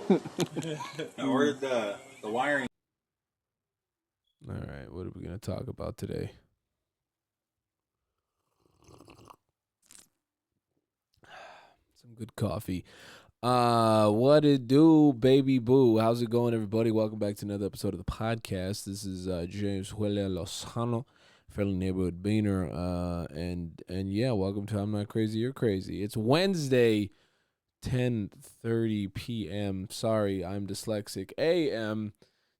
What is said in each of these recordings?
Or the wiring. All right, what are we gonna talk about today? Some good coffee. What it do, baby boo? How's it going, everybody? Welcome back to another episode of the podcast. This is James Huele Lozano, fellow neighborhood beaner. And yeah, welcome to I'm Not Crazy, You're Crazy. It's Wednesday, 10:30 p.m. Sorry, I'm dyslexic. A.m.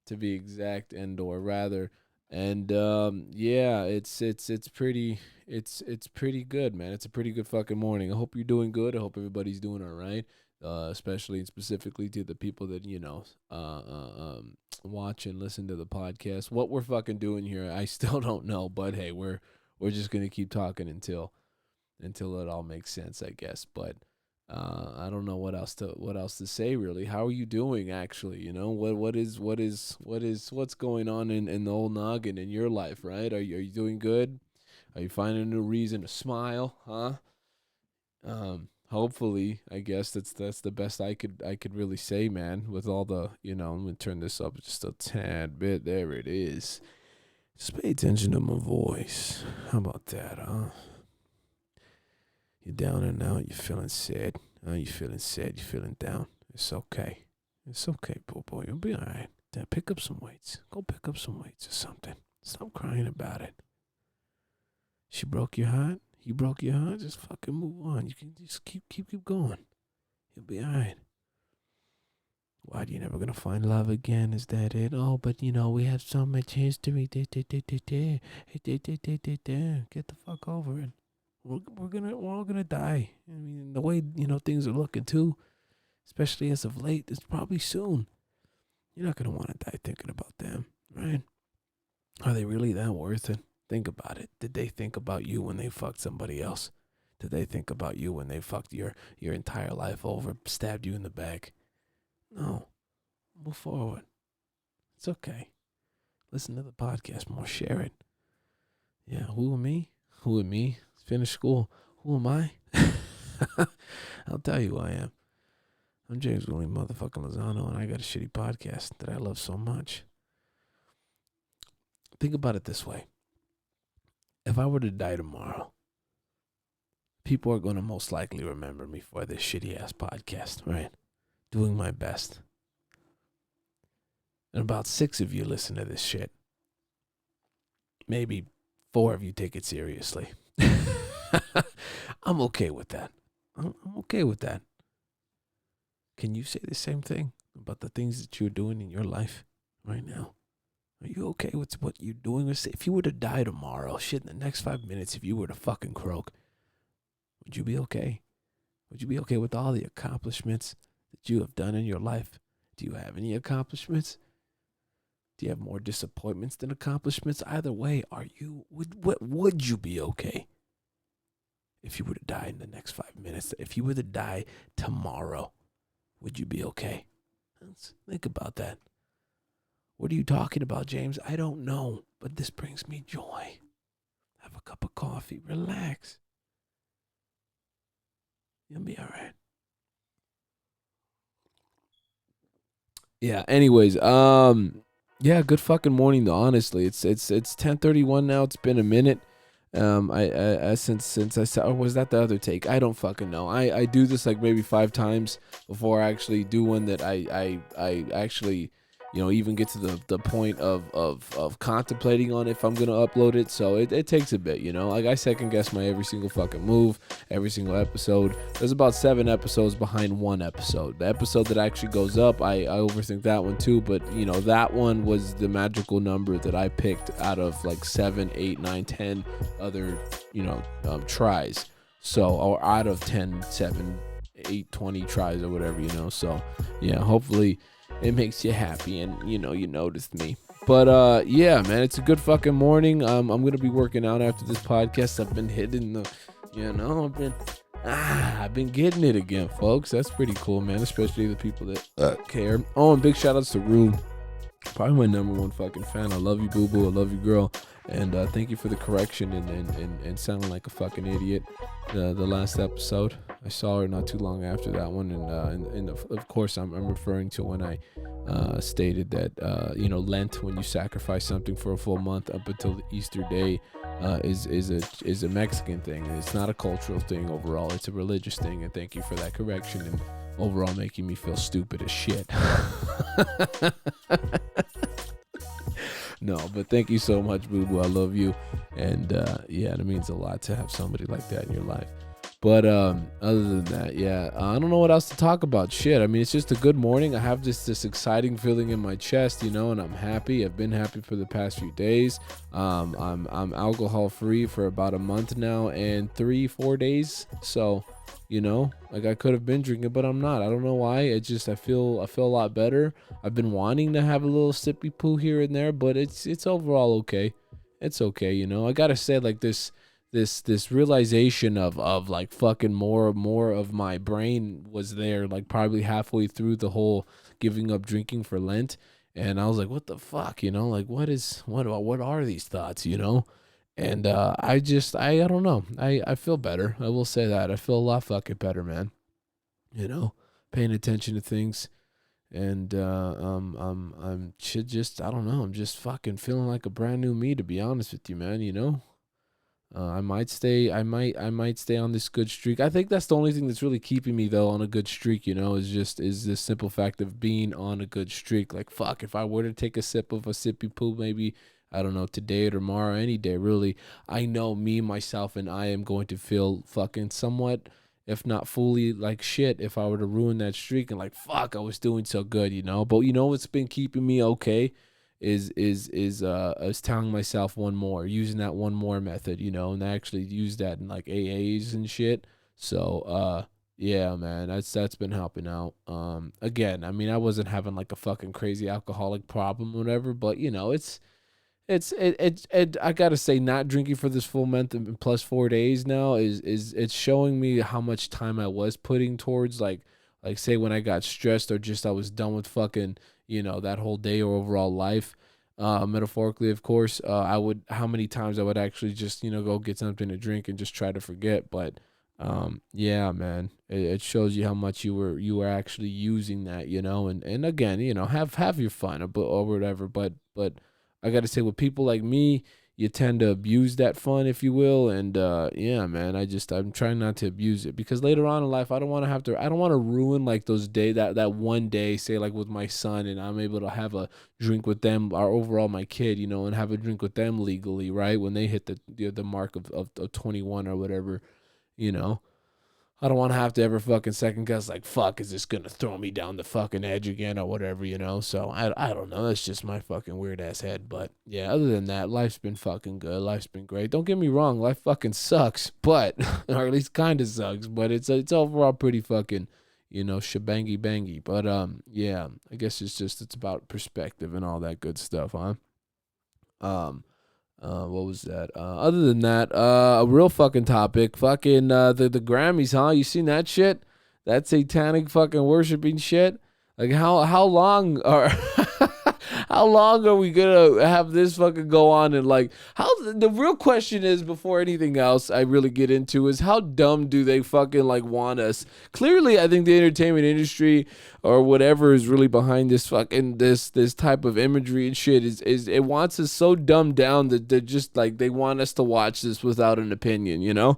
to be exact, or rather. And yeah, it's pretty good, man. It's a pretty good fucking morning. I hope you're doing good. I hope everybody's doing all right. Especially and specifically to the people that watch and listen to the podcast. What we're fucking doing here, I still don't know. But hey, we're just gonna keep talking until it all makes sense, I guess. But I don't know what else to say really. How are you doing actually? What's going on in the old noggin in your life, right? Are you doing good? Are you finding a new reason to smile, huh? Hopefully, I guess that's the best I could really say, man, with all the, I'm gonna turn this up just a tad bit. There it is. Just pay attention to my voice. How about that, huh? You're down and out, you're feeling sad. You're feeling sad, you're feeling down. It's okay. It's okay, boy. You'll be all right. Then pick up some weights. Go pick up some weights or something. Stop crying about it. She broke your heart? He broke your heart? Just fucking move on. You can just keep going. You'll be all right. Why, you're never going to find love again? Is that it? Oh, but, we have so much history. Get the fuck over it. We're all gonna die. I mean, the way things are looking too, especially as of late, it's probably soon. You're not gonna want to die thinking about them, right? Are they really that worth it? Think about it. Did they think about you when they fucked somebody else? Did they think about you when they fucked your entire life over, stabbed you in the back? No. Move forward. It's okay. Listen to the podcast more. Share it. Yeah. Who am me? Who am me? Finish school. Who am I? I'll tell you who I am. I'm James William motherfucking Lozano, and I got a shitty podcast that I love so much. Think about it this way. If I were to die tomorrow, people are going to most likely remember me for this shitty-ass podcast, right? Doing my best. And about 6 of you listen to this shit. Maybe 4 of you take it seriously. I'm okay with that. I'm okay with that. Can you say the same thing about the things that you're doing in your life right now? Are you okay with what you're doing? If you were to die tomorrow, shit, in the next 5 minutes, if you were to fucking croak, would you be okay? Would you be okay with all the accomplishments that you have done in your life? Do you have any accomplishments? Do you have more disappointments than accomplishments? Either way, would you be okay? If you were to die in the next 5 minutes, if you were to die tomorrow, would you be okay? Let's think about that. What are you talking about, James? I don't know, but this brings me joy. Have a cup of coffee. Relax. You'll be all right. Yeah, anyways, yeah, good fucking morning though, honestly. It's 10:31 now. It's been a minute. I since I saw, or was that the other take? I don't fucking know. I do this like maybe 5 times before I actually do one that I actually, even get to the point of contemplating on if I'm gonna upload it. So it takes a bit, like I second guess my every single fucking move, every single episode. There's about 7 episodes behind one episode. The episode that actually goes up, I overthink that one too, but that one was the magical number that I picked out of like 7, 8, 9, 10 other tries. So, or out of 10, 7, 8, 20 tries or whatever, so yeah, hopefully it makes you happy and you noticed me. But yeah, man, it's a good fucking morning. I'm gonna be working out after this podcast. I've been hitting the I've been getting it again, folks. That's pretty cool, man, especially the people that care. Oh, and big shout outs to Rue, probably my number 1 fucking fan. I love you, boo boo. I love you, girl. And thank you for the correction and sounding like a fucking idiot the last episode. I saw her not too long after that one, and of course I'm referring to when I stated that Lent, when you sacrifice something for a full month up until the Easter day, is a Mexican thing. It's not a cultural thing overall. It's a religious thing. And thank you for that correction and overall making me feel stupid as shit. No, but thank you so much, Boo Boo. I love you, and yeah, it means a lot to have somebody like that in your life. But other than that, yeah, I don't know what else to talk about. Shit, I mean, it's just a good morning. I have this exciting feeling in my chest, and I'm happy. I've been happy for the past few days. I'm alcohol free for about a month now and 3-4 days. So, like I could have been drinking, but I'm not. I don't know why. I feel a lot better. I've been wanting to have a little sippy poo here and there, but it's overall okay. It's okay, I gotta say, like this realization of like fucking more of my brain was there, like probably halfway through the whole giving up drinking for Lent, and I was like, what the fuck, like what are these thoughts, and I don't know, I feel better. I will say that I feel a lot fucking better, man. Paying attention to things, and I'm should just I don't know, I'm just fucking feeling like a brand new me, to be honest with you, man. I might stay on this good streak. I think that's the only thing that's really keeping me though on a good streak, is this simple fact of being on a good streak. Like fuck, if I were to take a sip of a sippy poo, maybe I don't know, today or tomorrow, any day really, I know me, myself, and I am going to feel fucking somewhat, if not fully, like shit if I were to ruin that streak and like fuck, I was doing so good, But what's been keeping me okay is telling myself one more, using that one more method, and I actually use that in like AAs and shit. So yeah, man, that's been helping out. Again, I mean, I wasn't having like a fucking crazy alcoholic problem or whatever, but I gotta say, not drinking for this full month and plus 4 days now is it's showing me how much time I was putting towards like say when I got stressed or just I was done with fucking that whole day or overall life. Metaphorically, of course, how many times I would actually just go get something to drink and just try to forget. But yeah, man, it shows you how much you were actually using that, and again, have your fun or whatever. But I got to say, with people like me, you tend to abuse that fun, if you will. And yeah, man, I'm trying not to abuse it, because later on in life, I don't want to ruin like those that one day, say like with my son, and I'm able to have a drink with them, or overall my kid, and have a drink with them legally, right? When they hit the mark of 21 or whatever, I don't want to have to ever fucking second guess, like, fuck, is this going to throw me down the fucking edge again or whatever, So I don't know. That's just my fucking weird ass head. But yeah, other than that, life's been fucking good. Life's been great. Don't get me wrong. Life fucking sucks, but, or at least kind of sucks, but it's overall pretty fucking, shebangy bangy. But yeah, I guess it's about perspective and all that good stuff, huh? What was that? Other than that, a real fucking topic. Fucking the Grammys, huh? You seen that shit? That satanic fucking worshiping shit. Like how long are how long are we gonna have this fucking go on? And like, how the real question is, before anything else I really get into, is how dumb do they fucking like want us? Clearly, I think the entertainment industry or whatever is really behind this fucking this type of imagery and shit is it wants us so dumbed down that they're just like, they want us to watch this without an opinion,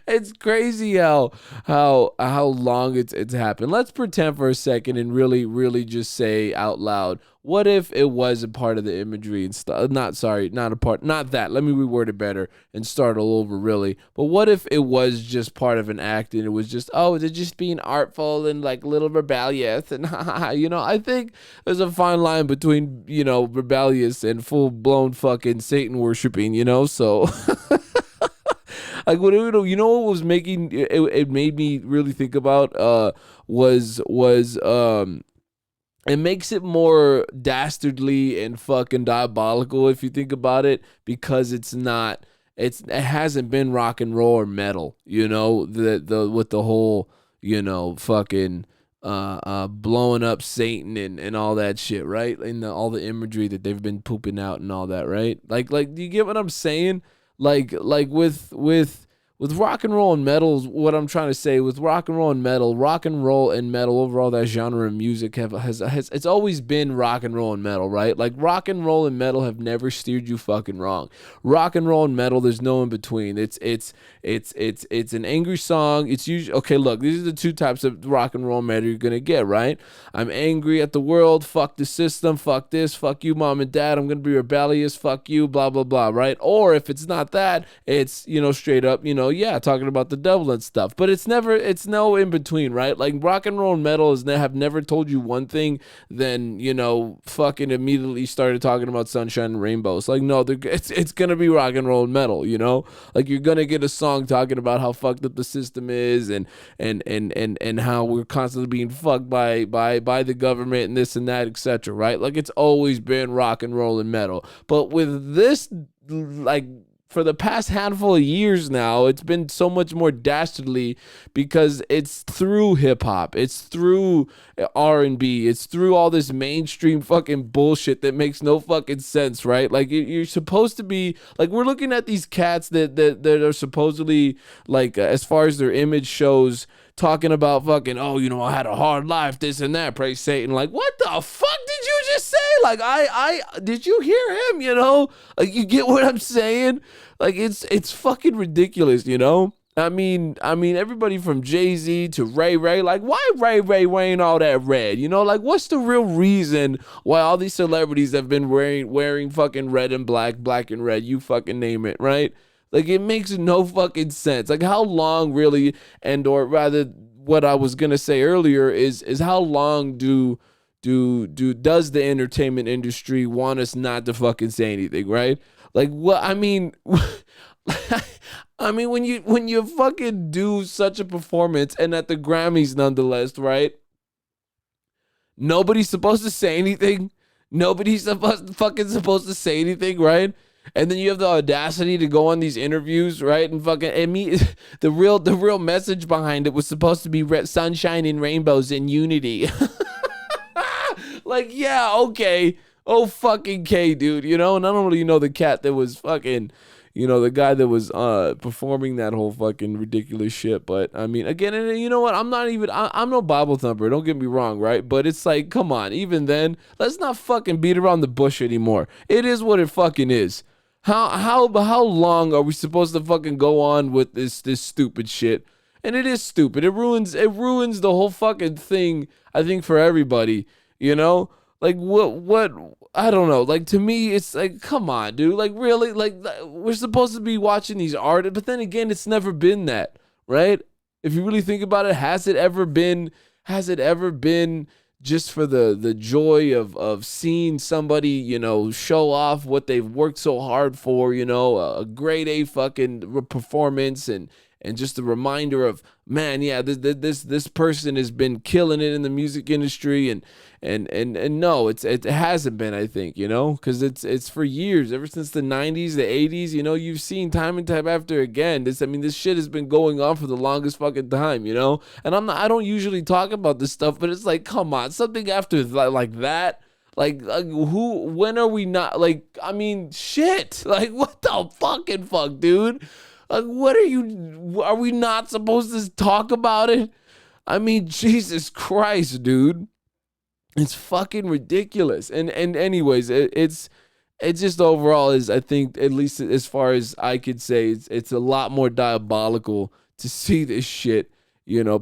It's crazy how long it's happened. Let's pretend for a second and really just say out loud, what if it was a part of the imagery and stuff? Not a part. Not that. Let me reword it better and start all over, really. But what if it was just part of an act and it was just, oh, they're just being artful and like little rebellious and I think there's a fine line between rebellious and full blown fucking Satan worshiping. So. Like, what was making it made me really think about was it makes it more dastardly and fucking diabolical if you think about it, because it hasn't been rock and roll or metal, the with the whole fucking blowing up Satan and all that shit, right? And all the imagery that they've been pooping out and all that, right? Like do you get what I'm saying? Like with with rock and roll and metal, what I'm trying to say with rock and roll and metal overall, that genre of music has it's always been rock and roll and metal, right? Like rock and roll and metal have never steered you fucking wrong. Rock and roll and metal, there's no in between. It's an angry song. It's usually okay. Look, these are the two types of rock and roll metal you're gonna get, right? I'm angry at the world. Fuck the system. Fuck this. Fuck you, mom and dad. I'm gonna be rebellious. Fuck you. Blah blah blah. Right? Or if it's not that, it's straight up, yeah, talking about the devil and stuff. But it's no in between, right? Like rock and roll and metal have never told you one thing, then fucking immediately started talking about sunshine and rainbows. Like no, it's gonna be rock and roll and metal. Like you're gonna get a song talking about how fucked up the system is and how we're constantly being fucked by the government and this and that, etc. Right? Like it's always been rock and roll and metal. But with this, like, for the past handful of years now, it's been so much more dastardly because it's through hip hop, it's through R&B, it's through all this mainstream fucking bullshit that makes no fucking sense, right? Like you're supposed to be like, we're looking at these cats that are supposedly like, as far as their image shows, talking about fucking, I had a hard life, this and that, praise Satan. Like, what the fuck did you just say? Like, I did you hear him? Like, you get what I'm saying? Like, it's fucking ridiculous, I mean, everybody from Jay-Z to Ray Ray, like, why Ray Ray wearing all that red? Like, what's the real reason why all these celebrities have been wearing fucking red and black and red? You fucking name it, right? Like, it makes no fucking sense. Like, how long really, or rather, what I was gonna say earlier is how long does the entertainment industry want us not to fucking say anything, right? Like, what I mean, when you fucking do such a performance and at the Grammys nonetheless, right? Nobody's supposed to say anything. Nobody's supposed to say anything, right? And then you have the audacity to go on these interviews, right? And fucking the real message behind it was supposed to be sunshine and rainbows and unity. Like, yeah, okay. Oh, fucking K, dude, And I don't really know the cat that was fucking, the guy that was performing that whole fucking ridiculous shit. But I mean, again, and you know what? I'm no Bible thumper. Don't get me wrong, right? But it's like, come on. Even then, let's not fucking beat around the bush anymore. It is what it fucking is. How long are we supposed to fucking go on with this stupid shit? And it is stupid. It ruins the whole fucking thing, I think, for everybody, Like what I don't know. Like, to me, it's like, come on, dude. Like, really? Like, we're supposed to be watching these artists, but then again, it's never been that, right? If you really think about it, has it ever been just for the joy of seeing somebody, show off what they've worked so hard for, a grade A fucking performance and just a reminder of, man, yeah, this person has been killing it in the music industry, and no, it hasn't been, I think, because it's for years, ever since the 90s, the 80s, you've seen time and time after again, this shit has been going on for the longest fucking time, and I don't usually talk about this stuff, but it's like, come on, something after like that. Like when are we not, like, I mean, shit, like, what the fucking fuck, dude? Like, are we not supposed to talk about it? I mean, Jesus Christ, dude. It's fucking ridiculous. And anyways, it's just overall is, I think, at least as far as I could say, it's a lot more diabolical to see this shit,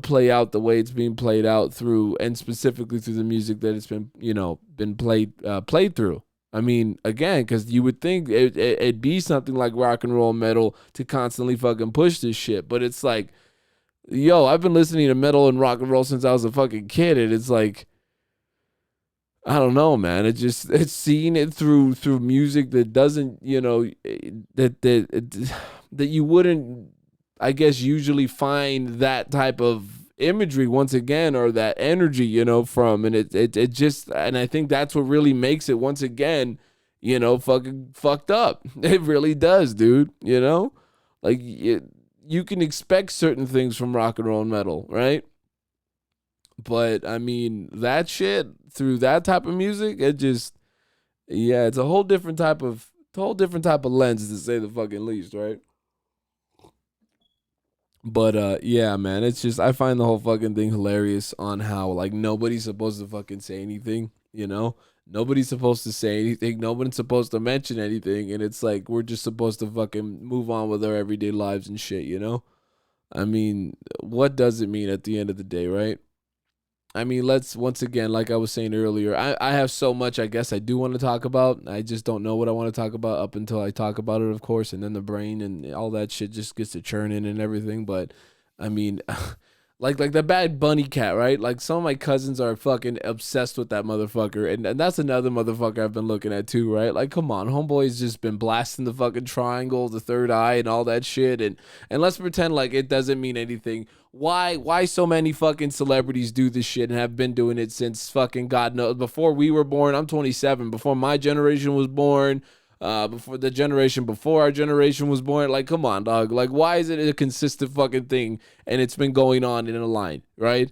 play out the way it's being played out through, and specifically through the music that it's been played through. I mean, again, because you would think it'd be something like rock and roll metal to constantly fucking push this shit. But it's like, yo, I've been listening to metal and rock and roll since I was a fucking kid. And it's like, I don't know, man. It's seeing it through music that doesn't, that you wouldn't, I guess, usually find that type of imagery once again, or that energy, from, and it just, and I think that's what really makes it once again, fucking fucked up. It really does, dude. Like, you can expect certain things from rock and roll and metal, right? But I mean, that shit through that type of music, it just, yeah, it's a whole different type of lens, to say the fucking least, right? But yeah, man, it's just I find the whole fucking thing hilarious on how like nobody's supposed to fucking say anything, you know? Nobody's supposed to say anything, nobody's supposed to mention anything, and it's like we're just supposed to fucking move on with our everyday lives and shit, you know? I mean, what does it mean at the end of the day, right? I mean, let's once again, like I was saying earlier, I have so much I guess I do want to talk about. I just don't know what I want to talk about up until I talk about it, of course, and then the brain and all that shit just gets to churning and everything. But I mean, like the Bad Bunny cat, right? Like some of my cousins are fucking obsessed with that motherfucker, and that's another motherfucker I've been looking at too, right? Like, come on, homeboy's just been blasting the fucking triangle, the third eye, and all that shit, and let's pretend like it doesn't mean anything. Why so many fucking celebrities do this shit and have been doing it since fucking God knows before we were born? I'm 27. Before my generation was born, before the generation before our generation was born. Like, come on, dog. Like, why is it a consistent fucking thing and it's been going on in a line, right?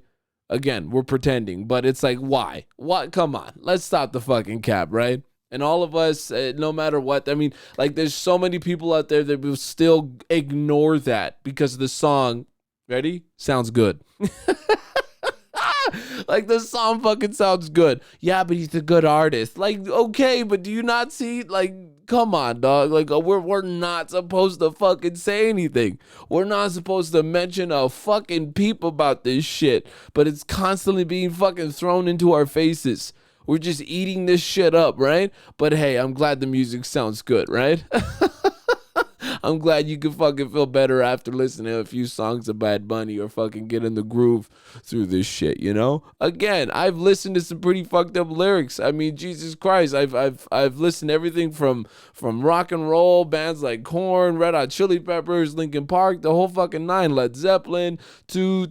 Again, we're pretending, but it's like, why? What? Come on, let's stop the fucking cap, right? And all of us, no matter what, I mean, like, there's so many people out there that will still ignore that because the song, ready? Sounds good. Like the song fucking sounds good. Yeah, but he's a good artist. Like, okay, but do you not see? Like, come on, dog. Like, we're not supposed to fucking say anything. We're not supposed to mention a fucking peep about this shit. But it's constantly being fucking thrown into our faces. We're just eating this shit up, right? But hey, I'm glad the music sounds good, right? I'm glad you can fucking feel better after listening to a few songs of Bad Bunny or fucking get in the groove through this shit, you know? Again, I've listened to some pretty fucked up lyrics. I mean, Jesus Christ, I've listened to everything from rock and roll bands like Korn, Red Hot Chili Peppers, Linkin Park, the whole fucking nine, Led Zeppelin, to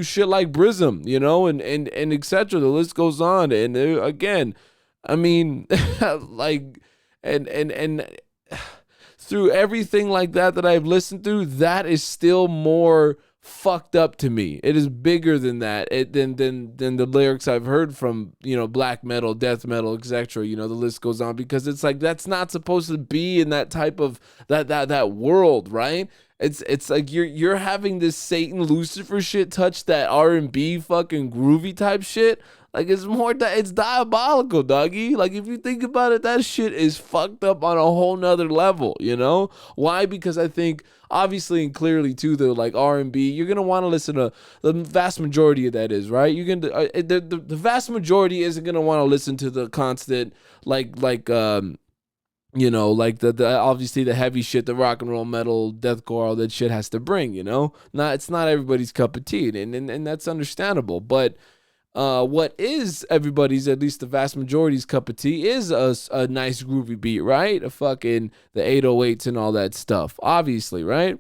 shit like Brism, you know, and etc. The list goes on. And again, I mean, like, and through everything like that I've listened through, that is still more fucked up to me. It is bigger than that. Than the lyrics I've heard from, you know, black metal, death metal, etc. You know, the list goes on, because it's like that's not supposed to be in that type of that world, right? It's like you're having this Satan Lucifer shit touch that R&B fucking groovy type shit. Like, it's more that it's diabolical, doggy. Like, if you think about it, that shit is fucked up on a whole nother level, you know? Why? Because I think obviously and clearly too, the like R&B, you're gonna want to listen to the vast majority of that is right. You're gonna the vast majority isn't gonna want to listen to the constant you know, like the obviously the heavy shit, the rock and roll, metal, deathcore, all that shit has to bring, you know? It's not everybody's cup of tea, and that's understandable. But what is everybody's, at least the vast majority's cup of tea, is a nice groovy beat, right? A fucking the 808s and all that stuff, obviously, right?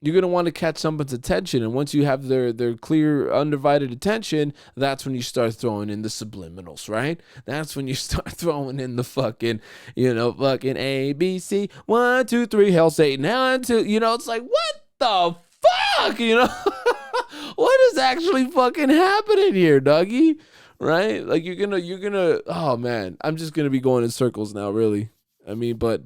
You're going to want to catch someone's attention, and once you have their clear, undivided attention, that's when you start throwing in the subliminals, right? That's when you start throwing in the fucking, you know, fucking A, B, C, 1, 2, 3, Hail Satan, 1, 2, you know, it's like, what the fuck, you know? What is actually fucking happening here, doggy? Right? Like, you're gonna, oh man, I'm just gonna be going in circles now, really. I mean, but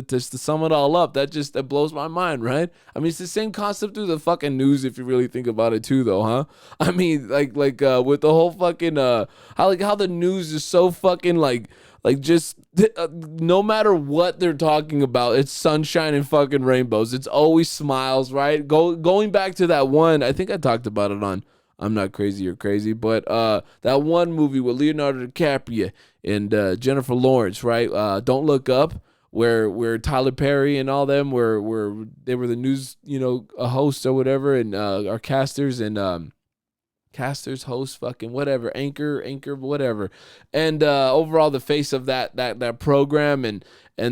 just to sum it all up, that blows my mind, right? I mean, it's the same concept through the fucking news if you really think about it too, though, huh? I mean, like with the whole fucking how the news is so fucking just no matter what they're talking about, it's sunshine and fucking rainbows. It's always smiles, right? Going back to that one, I think I talked about it on I'm Not Crazy or Crazy, but that one movie with Leonardo DiCaprio and Jennifer Lawrence, right? Don't Look Up, where Tyler Perry and all them were they were the news, you know, hosts or whatever, and our casters and casters, hosts, fucking whatever, anchor, whatever, and overall the face of that program, and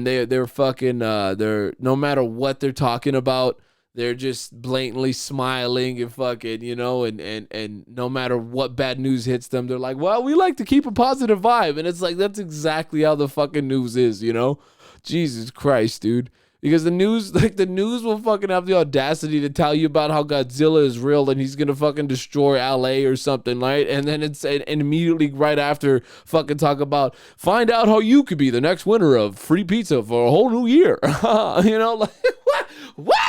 they're fucking they're, no matter what they're talking about, they're just blatantly smiling and fucking, you know, and no matter what bad news hits them, they're like, well, we like to keep a positive vibe. And it's like, that's exactly how the fucking news is, you know? Jesus Christ, dude. Because the news will fucking have the audacity to tell you about how Godzilla is real and he's gonna fucking destroy LA or something, right? And then and immediately right after fucking talk about, find out how you could be the next winner of free pizza for a whole new year. You know, like, what?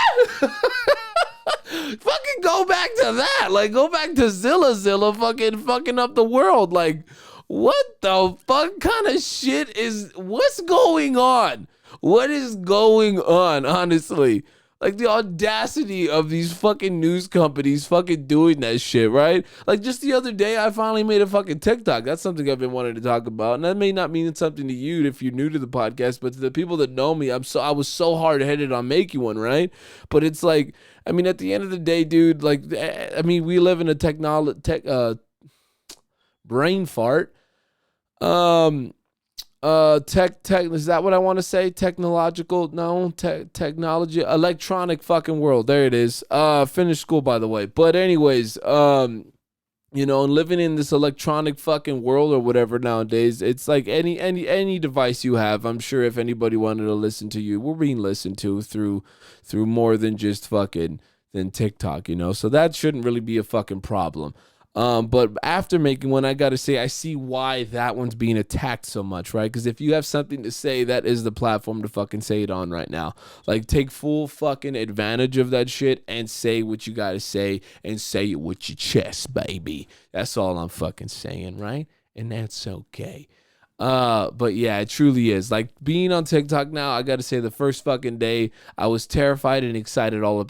go back to that. Like, go back to Zilla fucking up the world. Like, what the fuck kind of shit what's going on? What is going on, honestly? Like, the audacity of these fucking news companies fucking doing that shit, right? Like, just the other day, I finally made a fucking TikTok. That's something I've been wanting to talk about. And that may not mean something to you if you're new to the podcast, but to the people that know me, I was so hard-headed on making one, right? But it's like, I mean, at the end of the day, dude, like, I mean, we live in a brain fart. Tech is that what I want to say? Technological, no, technology, electronic fucking world. There it is. Finished school, by the way. But anyways, you know, living in this electronic fucking world or whatever nowadays, it's like any device you have. I'm sure if anybody wanted to listen to you, we're being listened to through more than just fucking than TikTok, you know. So that shouldn't really be a fucking problem. But after making one, I gotta say, I see why that one's being attacked so much, right? Because if you have something to say, that is the platform to fucking say it on right now. Like, take full fucking advantage of that shit and say what you gotta say and say it with your chest, baby. That's all I'm fucking saying, right? And that's okay. But yeah, it truly is. Like, being on TikTok now, I gotta say, the first fucking day, I was terrified and excited all at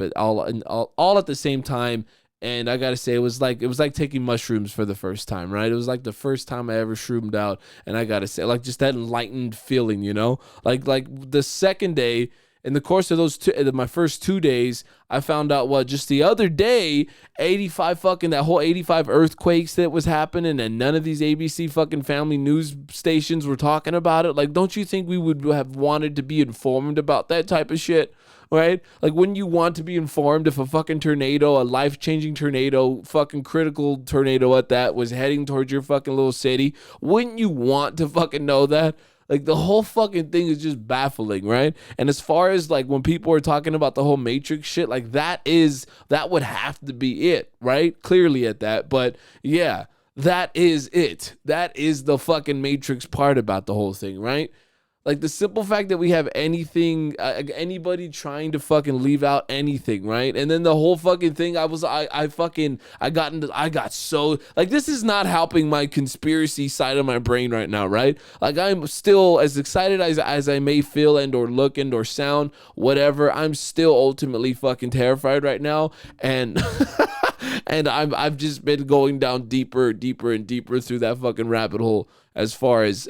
the same time. And I gotta say, it was like taking mushrooms for the first time, right? It was like the first time I ever shroomed out, and I gotta say, like, just that enlightened feeling, you know? Like the second day, in the course of my first 2 days, I found out just the other day, 85 that whole 85 earthquakes that was happening, and none of these ABC fucking family news stations were talking about it. Like, don't you think we would have wanted to be informed about that type of shit? Right? Like, wouldn't you want to be informed if a fucking tornado, a life-changing tornado, fucking critical tornado at that, was heading towards your fucking little city? Wouldn't you want to fucking know that? Like, the whole fucking thing is just baffling, right? And as far as, like, when people are talking about the whole Matrix shit, like, that would have to be it, right? Clearly at that. But yeah, that is it. That is the fucking Matrix part about the whole thing, right? Like, the simple fact that we have anybody trying to fucking leave out anything, right? And then the whole fucking thing, I got so, like, this is not helping my conspiracy side of my brain right now, right? Like, I'm still as excited as I may feel and or look and or sound, whatever. I'm still ultimately fucking terrified right now. And and I've just been going down deeper and deeper through that fucking rabbit hole as far as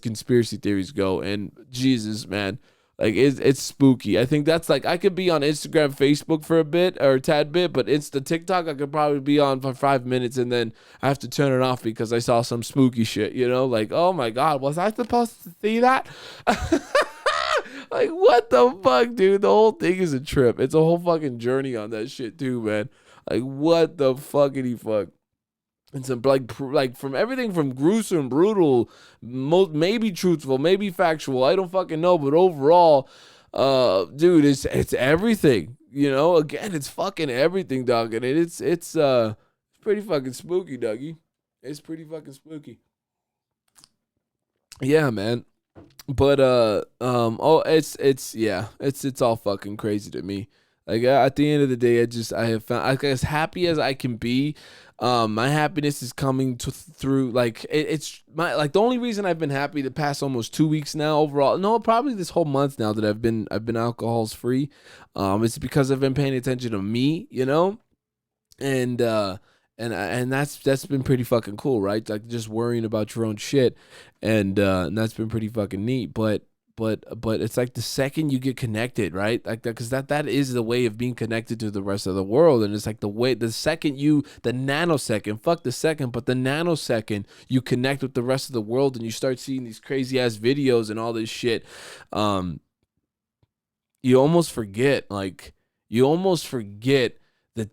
conspiracy theories go. And Jesus, man, like, it's spooky. I think that's, like, I could be on Instagram, Facebook for a bit or a tad bit, but Insta TikTok I could probably be on for 5 minutes and then I have to turn it off because I saw some spooky shit, you know? Like, oh my God, was I supposed to see that? Like, what the fuck, dude? The whole thing is a trip. It's a whole fucking journey on that shit too, man. Like, what the fuckity fuck? And some, like from everything from gruesome, brutal, maybe truthful, maybe factual, I don't fucking know, but overall, dude, it's everything, you know? Again, it's fucking everything, dog, and it's pretty fucking spooky, doggy. It's pretty fucking spooky. Yeah, man. But it's all fucking crazy to me. Like, at the end of the day, I have found, like, as happy as I can be, my happiness is coming through, like, it's my, like, the only reason I've been happy the past almost 2 weeks now overall, no, probably this whole month now that I've been alcohols free, it's because I've been paying attention to me, you know, and that's been pretty fucking cool, right? Like, just worrying about your own shit, and that's been pretty fucking neat, but it's like the second you get connected, right? Like that, because that is the way of being connected to the rest of the world. And it's like the nanosecond, fuck the second, but the nanosecond you connect with the rest of the world and you start seeing these crazy ass videos and all this shit, you almost forget that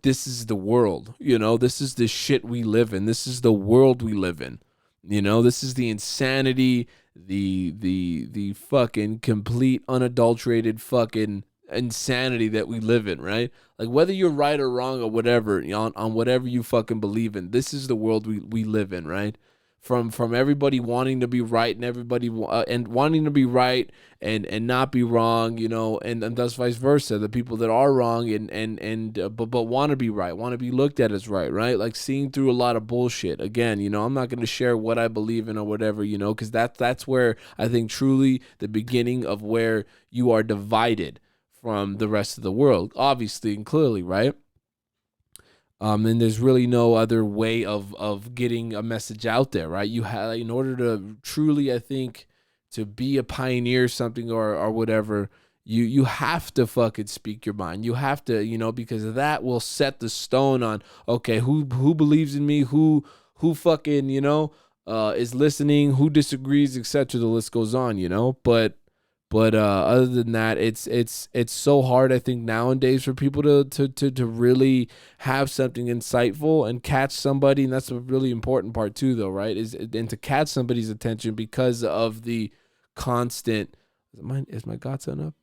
this is the world, you know, this is the shit we live in. This is the world we live in. You know, this is the insanity, the fucking complete unadulterated fucking insanity that we live in, right? Like, whether you're right or wrong or whatever, on whatever you fucking believe in, this is the world we live in, right? from everybody wanting to be right and everybody and wanting to be right and not be wrong, you know, and thus vice versa. The people that are wrong but want to be right, want to be looked at as right, like seeing through a lot of bullshit. Again, you know, I'm not going to share what I believe in or whatever, you know, because that's where I think truly the beginning of where you are divided from the rest of the world, obviously and clearly, right? And there's really no other way of getting a message out there, right? You have, in order to truly, I think, to be a pioneer, something or whatever, you have to fucking speak your mind. You have to, you know, because that will set the stone on, okay, who believes in me, who fucking, you know, is listening, who disagrees, etc. The list goes on, you know. But other than that, it's so hard, I think, nowadays for people to really have something insightful and catch somebody, and that's a really important part too, though, right? And to catch somebody's attention because of the constant. Is my godson up?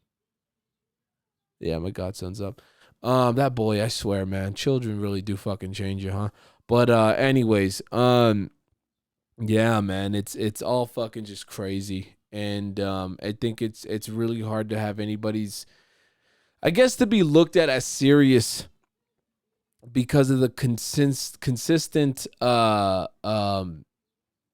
Yeah, my godson's up. That boy, I swear, man, children really do fucking change you, huh? But anyways, yeah, man, it's all fucking just crazy. And I think it's really hard to have anybody's, I guess, to be looked at as serious because of the consistent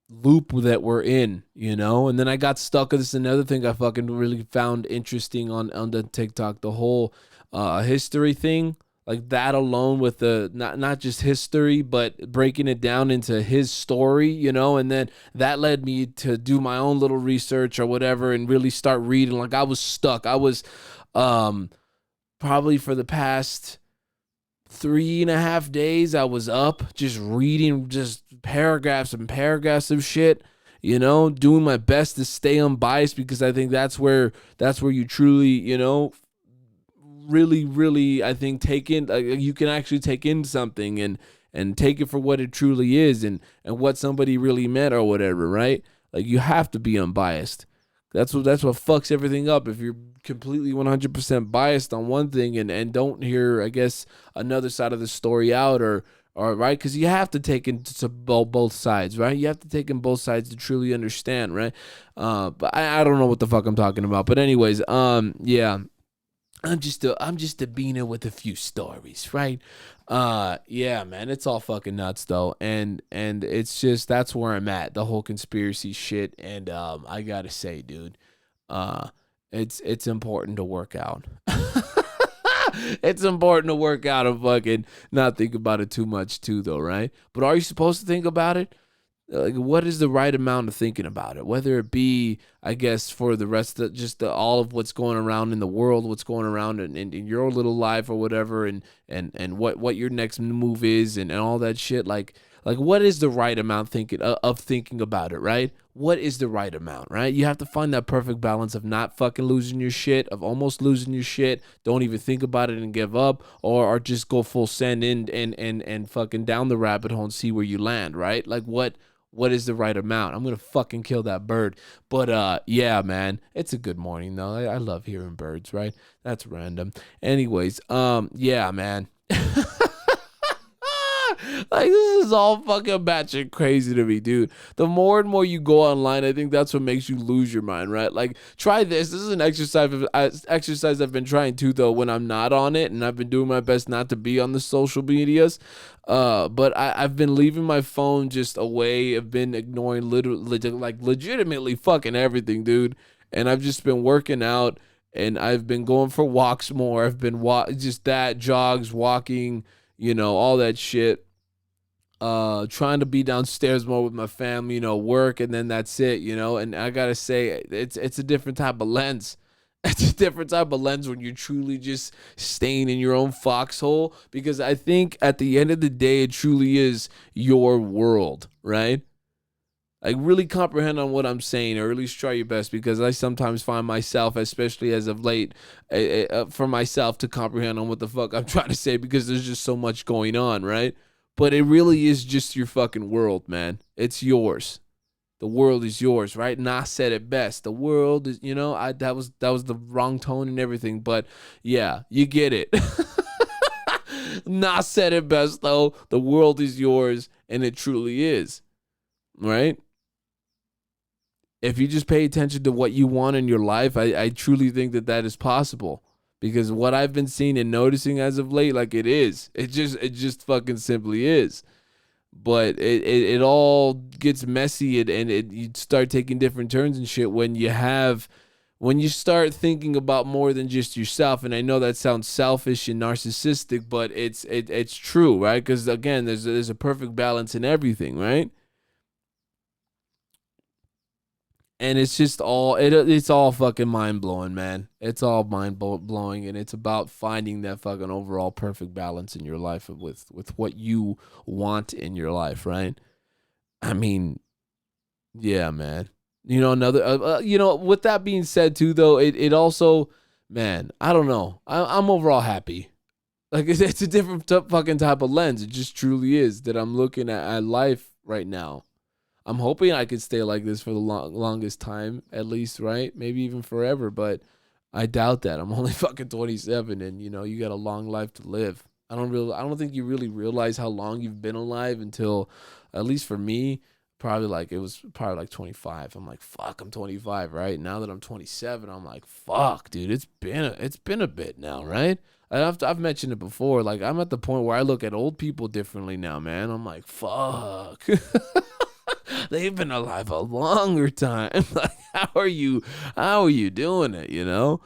loop that we're in, you know. And then I got stuck with this another thing I fucking really found interesting on the TikTok, the whole history thing. Like that alone, with the not just history, but breaking it down into his story, you know, and then that led me to do my own little research or whatever and really start reading. Like I was stuck. I was probably for the past 3.5 days, I was up just reading just paragraphs and paragraphs of shit, you know, doing my best to stay unbiased, because I think that's where you truly, you know, really I think take in, you can actually take in something and take it for what it truly is and what somebody really meant or whatever, right? Like you have to be unbiased. That's what fucks everything up. If you're completely 100% biased on one thing and don't hear, I guess, another side of the story out or right, because you have to take into both sides, right? You have to take in both sides to truly understand, right? But I don't know what the fuck I'm talking about. But anyways, yeah. I'm just a beaner with a few stories, right? Yeah, man, it's all fucking nuts though, and it's just, that's where I'm at, the whole conspiracy shit, and I gotta say, dude, it's important to work out. It's important to work out and fucking not think about it too much too, though, right? But are you supposed to think about it? Like, what is the right amount of thinking about it? Whether it be, I guess, for the rest of just all of what's going around in the world, what's going around in your little life or whatever, and what your next move is and all that shit. Like what is the right amount of thinking about it, right? What is the right amount, right? You have to find that perfect balance of not fucking losing your shit, of almost losing your shit, don't even think about it and give up, or just go full send in and fucking down the rabbit hole and see where you land, right? Like what is the right amount? I'm gonna fucking kill that bird. But yeah, man, it's a good morning though. I love hearing birds, right? That's random. Anyways, yeah, man. Like, this is all fucking batshit crazy to me, dude. The more and more you go online, I think that's what makes you lose your mind, right? Like, try this. This is an exercise I've been trying to, though, when I'm not on it, and I've been doing my best not to be on the social medias. But I've been leaving my phone just away. I've been ignoring legitimately fucking everything, dude. And I've just been working out, and I've been going for walks more. I've been jogs, walking, you know, all that shit. Trying to be downstairs more with my family, you know, work, and then that's it, you know. And I gotta say, it's a different type of lens. It's a different type of lens when you're truly just staying in your own foxhole, because I think at the end of the day, it truly is your world, right? Like, really comprehend on what I'm saying, or at least try your best, because I sometimes find myself, especially as of late, for myself to comprehend on what the fuck I'm trying to say, because there's just so much going on, right? But it really is just your fucking world, man. It's yours. The world is yours, right? Nas said it best. The world is, you know, that was the wrong tone and everything, but yeah, you get it. Nas said it best, though. The world is yours, and it truly is. right? If you just pay attention to what you want in your life, I truly think that that is possible. Because what I've been seeing and noticing as of late, like it just fucking simply is. But it all gets messy and you start taking different turns and shit when you start thinking about more than just yourself. And I know that sounds selfish and narcissistic, but it's true, right? Because again, there's a perfect balance in everything, right? And it's just it's all fucking mind blowing, man. It's all mind blowing, and it's about finding that fucking overall perfect balance in your life with what you want in your life, right? I mean, yeah, man. Another with that being said too, though, it also, man, I don't know. I'm overall happy. Like it's a different fucking type of lens. It just truly is that I'm looking at life right now. I'm hoping I could stay like this for the longest time, at least, right? Maybe even forever, but I doubt that. I'm only fucking 27, and you got a long life to live. I don't think you really realize how long you've been alive until, at least for me, it was probably like 25. I'm like, fuck, I'm 25, right? Now that I'm 27, I'm like, fuck, dude, it's been a bit now, right? I've mentioned it before. Like, I'm at the point where I look at old people differently now, man. I'm like, fuck. They've been alive a longer time. Like, how are you doing it,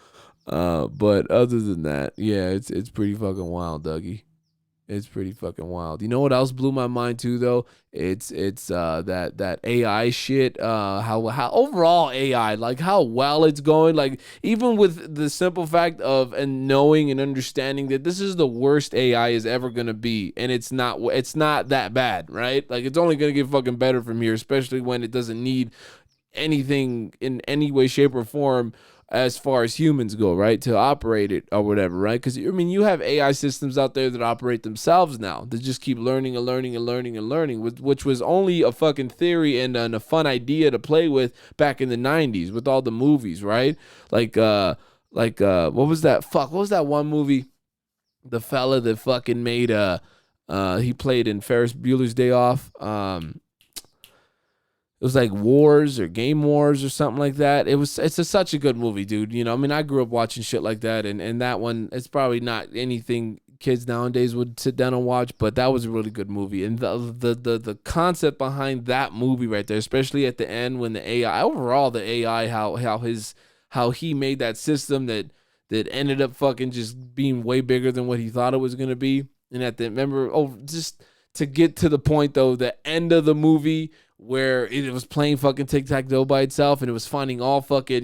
But other than that, yeah, it's pretty fucking wild, Dougie. It's pretty fucking wild. You know what else blew my mind too, though? It's that AI shit. How overall AI, like how well it's going. Like even with the simple fact of and knowing and understanding that this is the worst AI is ever gonna be, and it's not that bad, right? Like it's only gonna get fucking better from here, especially when it doesn't need anything in any way, shape, or form as far as humans go, right? To operate it or whatever, right? Because I mean, you have AI systems out there that operate themselves now. They just keep learning and learning and learning and learning, which was only a fucking theory and a fun idea to play with back in the '90s with all the movies, right? What was that? Fuck, what was that one movie? The fella that fucking made he played in Ferris Bueller's Day Off. It was like Wars or Game Wars or something like that. Such a good movie, dude. I mean, I grew up watching shit like that, and that one, it's probably not anything kids nowadays would sit down and watch, but that was a really good movie. And the concept behind that movie right there, especially at the end when the AI, overall the AI, how he made that system that ended up fucking just being way bigger than what he thought it was gonna be. And just to get to the point though, the end of the movie where it was playing fucking tic-tac-toe by itself and it was finding all fucking,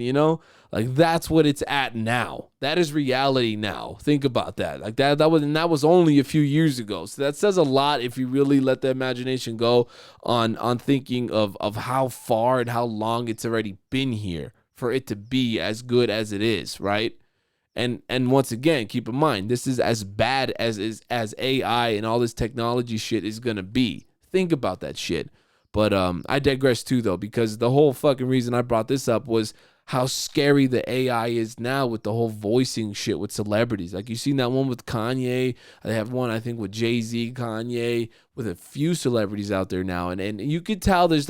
like that's what it's at now. That is reality now. Think about that. Like that was only a few years ago. So that says a lot if you really let the imagination go on thinking of how far and how long it's already been here for it to be as good as it is, right? And once again, keep in mind, this is as bad as AI and all this technology shit is gonna be. Think about that shit. But I digress too, though, because the whole fucking reason I brought this up was how scary the AI is now with the whole voicing shit with celebrities. Like, you seen that one with Kanye. They have one, I think, with Jay-Z, Kanye, with a few celebrities out there now. And you could tell there's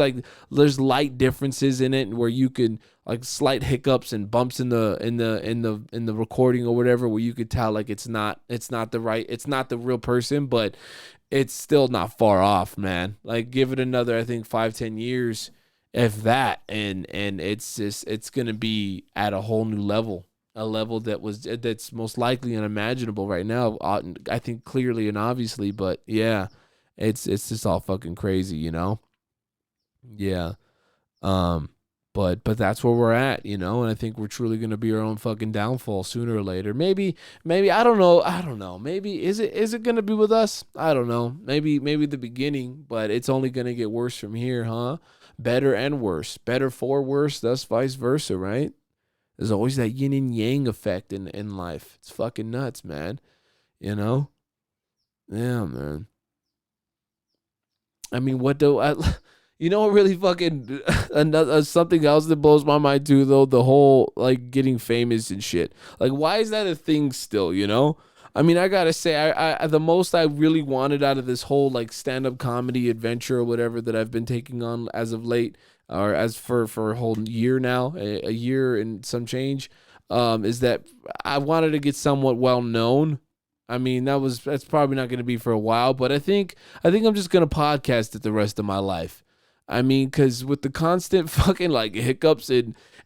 light differences in it where you can, like, slight hiccups and bumps in the recording or whatever, where you could tell, like, it's not the real person, but it's still not far off, man. Like, give it another, I think, 5-10 years, if that, and it's gonna be at a whole new level, a level that's most likely unimaginable right now. I think clearly and obviously, but yeah, it's just all fucking crazy, Yeah. But that's where we're at, and I think we're truly gonna be our own fucking downfall sooner or later. Maybe I don't know. Maybe is it gonna be with us? I don't know. Maybe the beginning, but it's only gonna get worse from here, huh? Better and worse. Better for worse, thus vice versa, right? There's always that yin and yang effect in life. It's fucking nuts, man. Yeah, man. I mean, what do I? You know what really fucking another something else that blows my mind too, though, the whole like getting famous and shit. Like, why is that a thing still? I mean, I gotta say, I the most I really wanted out of this whole like stand-up comedy adventure or whatever that I've been taking on as of late, or as for a whole year now, a year and some change, is that I wanted to get somewhat well known. I mean, that's probably not going to be for a while, but I think I'm just going to podcast it the rest of my life. I mean, cuz with the constant fucking like hiccups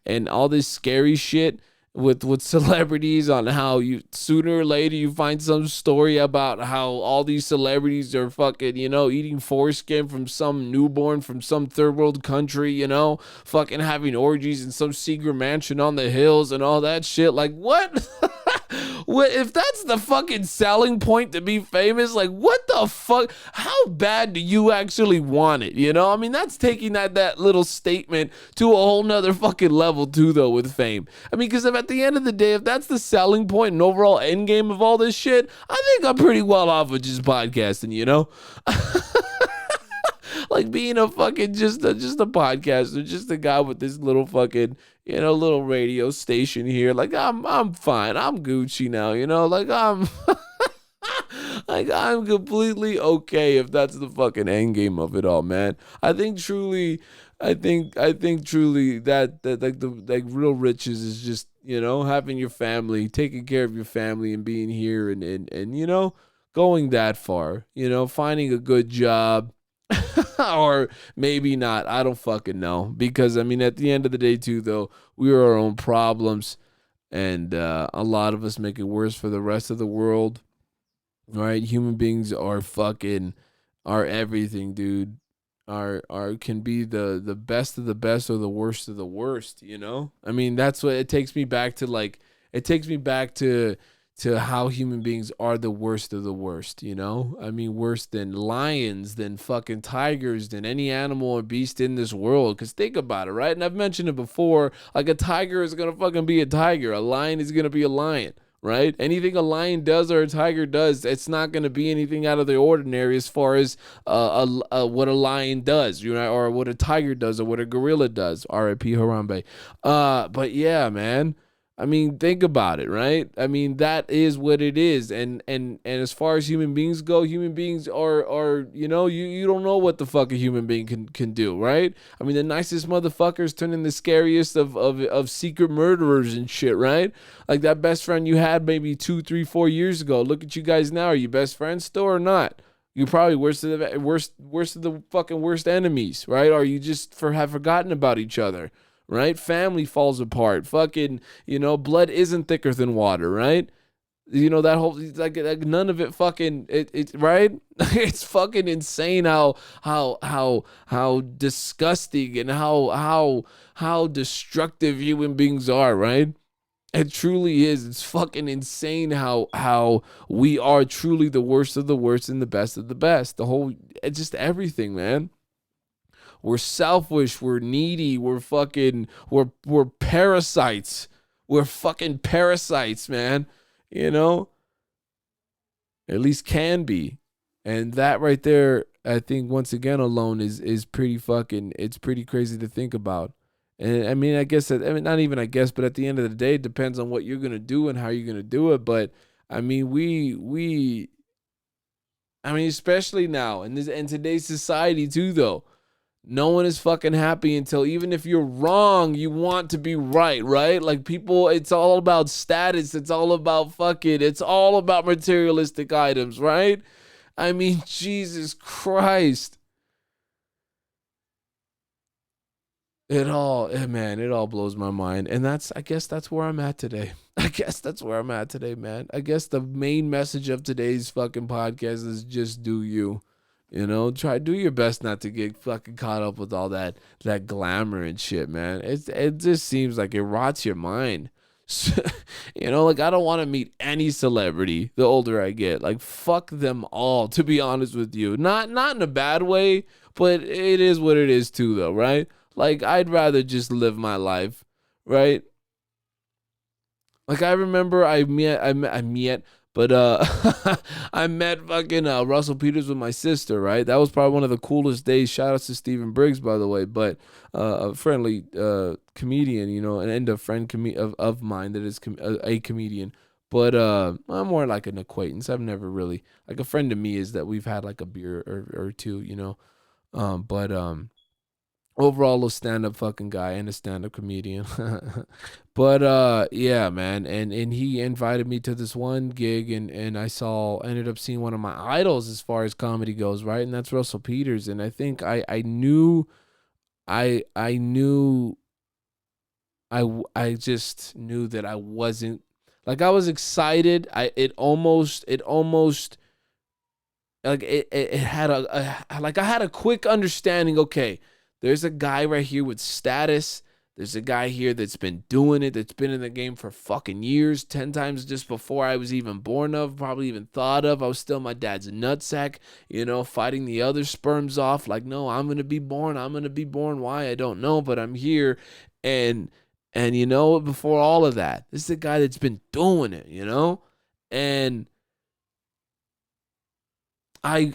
and all this scary shit with celebrities on how you sooner or later you find some story about how all these celebrities are fucking, eating foreskin from some newborn from some third world country, fucking having orgies in some secret mansion on the hills and all that shit. Like, what? If that's the fucking selling point to be famous, like what the fuck? How bad do you actually want it? I mean, that's taking that little statement to a whole nother fucking level too, though, with fame. I mean, because if at the end of the day, if that's the selling point and overall end game of all this shit, I think I'm pretty well off with just podcasting, like being a fucking just a podcaster, just a guy with this little fucking little radio station here. Like I'm fine. I'm Gucci now. Like I'm like I'm completely okay if that's the fucking end game of it all, man. I think truly, that like the like real riches is just having your family, taking care of your family, and being here and going that far. Finding a good job. Or maybe not. I don't fucking know. Because, I mean, at the end of the day, too, though, we are our own problems. And a lot of us make it worse for the rest of the world. Right? Human beings are everything, dude. Can be the best of the best or the worst of the worst, I mean, that's what it takes me back to, like, it takes me back to how human beings are the worst of the worst, I mean, worse than lions, than fucking tigers, than any animal or beast in this world. Because think about it, right? And I've mentioned it before, like a tiger is going to fucking be a tiger. A lion is going to be a lion, right? Anything a lion does or a tiger does, it's not going to be anything out of the ordinary as far as what a lion does, or what a tiger does, or what a gorilla does. R.I.P. Harambe. But yeah, man. I mean, think about it, right? I mean, that is what it is. And as far as human beings go, human beings are you don't know what the fuck a human being can do, right? I mean, the nicest motherfuckers turn in the scariest of secret murderers and shit, right? Like that best friend you had maybe 2, 3, 4 years ago. Look at you guys now. Are you best friends still or not? You're probably worst of the fucking worst enemies, right? Or you just have forgotten about each other. Right? Family falls apart. Fucking, blood isn't thicker than water, right? That whole like none of it fucking it right? It's fucking insane how disgusting and how destructive human beings are, right? It truly is. It's fucking insane how we are truly the worst of the worst and the best of the best. It's just everything, man. We're selfish. We're needy. We're parasites. We're fucking parasites, man. At least can be. And that right there, I think once again alone is pretty fucking, it's pretty crazy to think about. And I mean, not even I guess, but at the end of the day, it depends on what you're going to do and how you're going to do it. But I mean, especially now in today's society too, though. No one is fucking happy until, even if you're wrong, you want to be right, right? Like people, it's all about status. It's all about it's all about materialistic items, right? I mean, Jesus Christ. It all blows my mind. And I guess that's where I'm at today. Man. I guess the main message of today's fucking podcast is just do you. Do your best not to get fucking caught up with all that glamour and shit, man. It just seems like it rots your mind. Like I don't want to meet any celebrity the older I get. Like fuck them all, to be honest with you. Not in a bad way, but it is what it is too, though, right? Like I'd rather just live my life, right? Like I remember I met but I met fucking Russell Peters with my sister, right? That was probably one of the coolest days. Shout out to Stephen Briggs, by the way, but a friendly comedian, and a friend of mine that is a comedian. But I'm more like an acquaintance. I've never really like a friend to me is that we've had like a beer or two, you know. But overall a stand-up fucking guy and a stand-up comedian. But yeah, man, and he invited me to this one gig, and I saw ended up seeing one of my idols as far as comedy goes, right? And that's Russell Peters. And I think I knew I knew I just knew that I wasn't like I was excited. It almost like it had a like I had a quick understanding. Okay, there's a guy right here with status. There's a guy here that's been doing it, that's been in the game for fucking years, 10 times just before I was even born of, probably even thought of. I was still my dad's nutsack, you know, fighting the other sperms off. Like, no, I'm gonna be born. I'm gonna be born. Why? I don't know, but I'm here. And you know, before all of that, this is a guy that's been doing it, you know? And I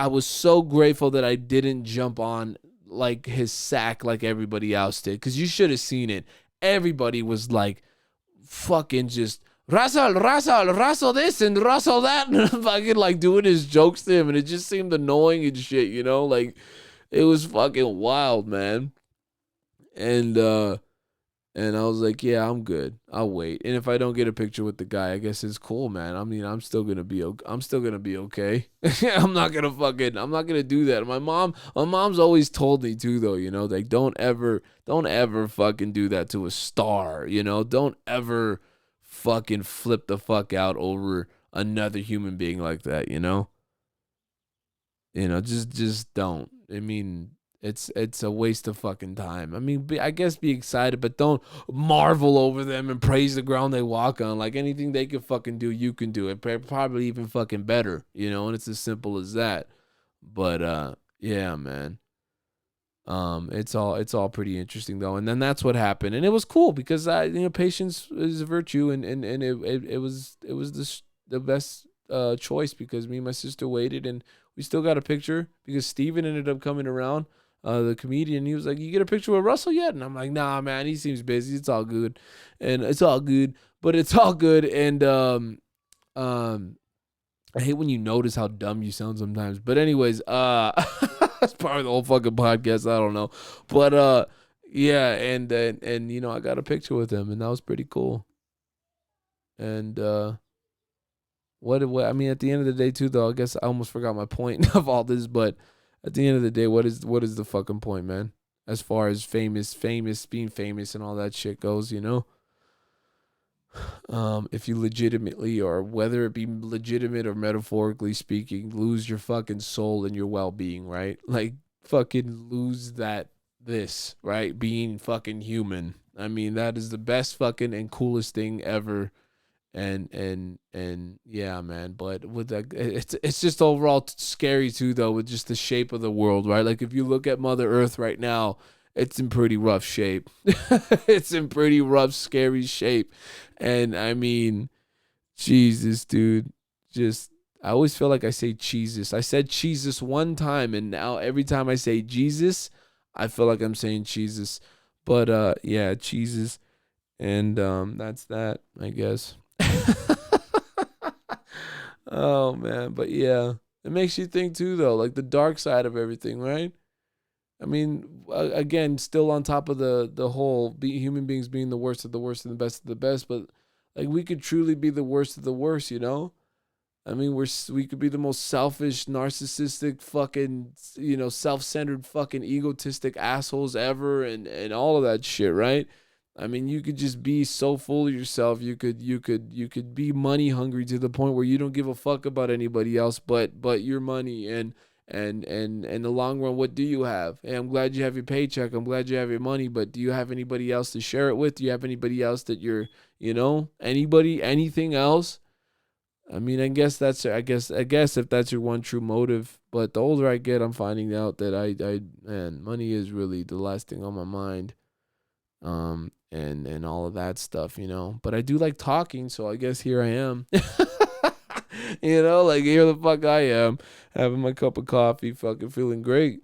was so grateful that I didn't jump on like his sack like everybody else did, because you should have seen it. Everybody was like fucking just Russell this and Russell that, and fucking like doing his jokes to him, and it just seemed annoying and shit, you know, like it was fucking wild, man. And and I was like, yeah, I'm good. I'll wait. And if I don't get a picture with the guy, I guess it's cool, man. I mean, I'm still gonna be okay. I'm still gonna be okay. I'm not gonna do that. My mom's always told me too, though. You know, like don't ever fucking do that to a star. You know, don't ever fucking flip the fuck out over another human being like that. Just don't. I mean, it's a waste of fucking time. I mean, I guess be excited, but don't marvel over them and praise the ground they walk on. Like anything they can fucking do, you can do it. Probably even fucking better, and it's as simple as that. But yeah, man. It's all pretty interesting though, and then that's what happened, and it was cool because patience is a virtue, and it was the best choice because me and my sister waited, and we still got a picture because Steven ended up coming around, the comedian. He was like, "You get a picture with Russell yet?" And I'm like, "Nah, man, he seems busy. It's all good, and it's all good, but it's all good." And um, I hate when you notice how dumb you sound sometimes. But anyways, that's probably the whole fucking podcast. I don't know, but yeah, and I got a picture with him, and that was pretty cool. And what I mean, at the end of the day, too, though, I guess I almost forgot my point of all this, but at the end of the day, what is the fucking point, man? As far as being famous and all that shit goes. If you legitimately, or whether it be legitimate or metaphorically speaking, lose your fucking soul and your well-being, right? Like fucking lose this, right? Being fucking human. I mean, that is the best fucking and coolest thing ever. And yeah, man. But with that, it's just overall scary too, though, with just the shape of the world, right? Like if you look at Mother Earth right now, it's in pretty rough shape. It's in pretty rough, scary shape. And I mean, Jesus, dude. Just I always feel like I say Jesus. I said Jesus one time, and now every time I say Jesus, I feel like I'm saying Jesus. But yeah, Jesus. And that's that, I guess. Oh man, but yeah, it makes you think too, though, like the dark side of everything, right? I mean, again, still on top of the whole human beings being the worst of the worst and the best of the best, but like we could truly be the worst of the worst. I mean, we could be the most selfish, narcissistic, fucking, self-centered, fucking egotistic assholes ever, and all of that shit, right? I mean, you could just be so full of yourself. You could be money hungry to the point where you don't give a fuck about anybody else but your money, and in the long run, what do you have? Hey, I'm glad you have your paycheck. I'm glad you have your money, but do you have anybody else to share it with? Do you have anybody else that anything else? I mean, I guess if that's your one true motive. But the older I get, I'm finding out that man, money is really the last thing on my mind. And all of that stuff. But I do like talking, so I guess here I am. Like here the fuck I am, having my cup of coffee, fucking feeling great.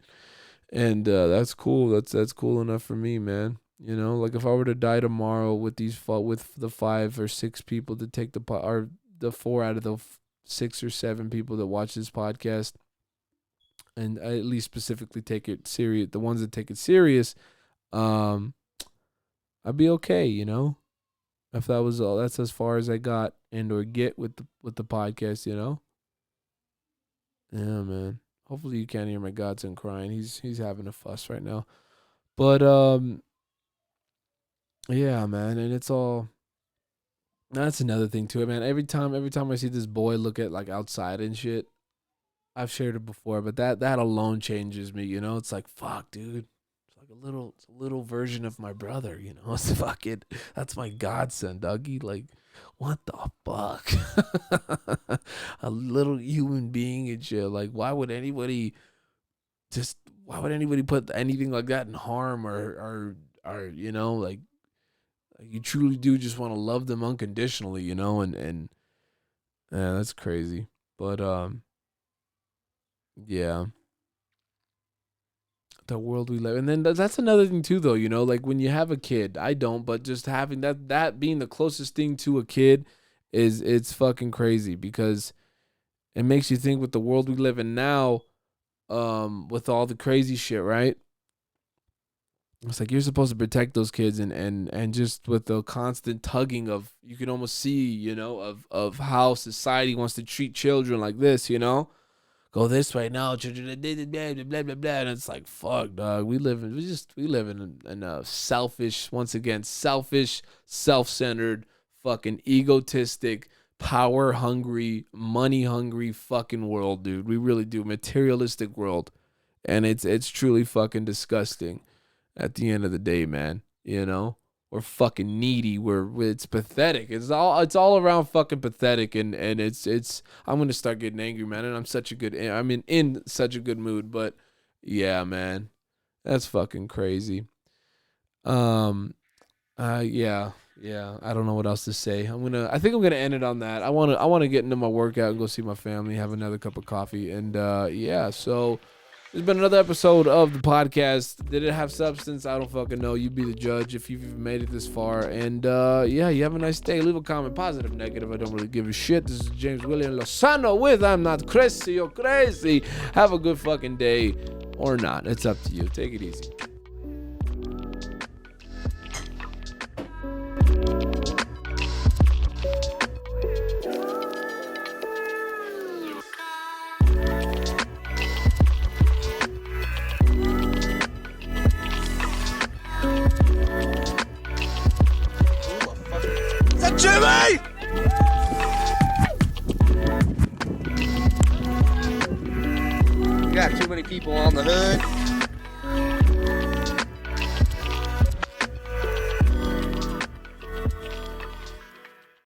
And that's cool. That's cool enough for me, man. You know, like if I were to die tomorrow with with the 5 or 6 people that take or the 4 out of the 6 or 7 people that watch this podcast, and I at least specifically take it serious, the ones that take it serious, I'd be okay, you know. If that was all, that's as far as I got and or get with the podcast, you know. Yeah, man. Hopefully you can't hear my godson crying. He's having a fuss right now, but yeah, man, and it's all. That's another thing to it, man. Every time I see this boy look at like outside and shit, I've shared it before, but that alone changes me. You know, it's like fuck, dude. It's like it's a little version of my brother. You know, it's fucking. That's my godson, Dougie. Like, what the fuck? A little human being and shit. Like, why would anybody put anything like that in harm or you know like you truly do just want to love them unconditionally, you know, and yeah, that's crazy. But yeah, the world we live, and then that's another thing too, though. You know, like when you have a kid, I don't, but just having that being the closest thing to a kid it's fucking crazy because it makes you think with the world we live in now, with all the crazy shit, right? It's like you're supposed to protect those kids and just with the constant tugging of you can almost see, you know, of how society wants to treat children like this, you know? Go this way now, children blah blah blah blah, and it's like fuck dog. We live in a selfish, once again, selfish, self-centered, fucking egotistic, power hungry, money hungry fucking world, dude. We really do. Materialistic world. And it's truly fucking disgusting. At the end of the day, man, you know, we're fucking needy. It's pathetic. It's all around fucking pathetic. And it's I'm gonna start getting angry, man. And I'm in such a good mood. But yeah, man, that's fucking crazy. Yeah. I don't know what else to say. I think I'm gonna end it on that. I wanna get into my workout and go see my family, have another cup of coffee, and yeah. So. There's been another episode of the podcast. Did it have substance? I don't fucking know. You be the judge if you've even made it this far. And yeah, you have a nice day. Leave a comment, positive, negative. I don't really give a shit. This is James William Lozano with I'm Not Crazy, You're Crazy. Have a good fucking day. Or not. It's up to you. Take it easy. Jimmy! You got too many people on the hood.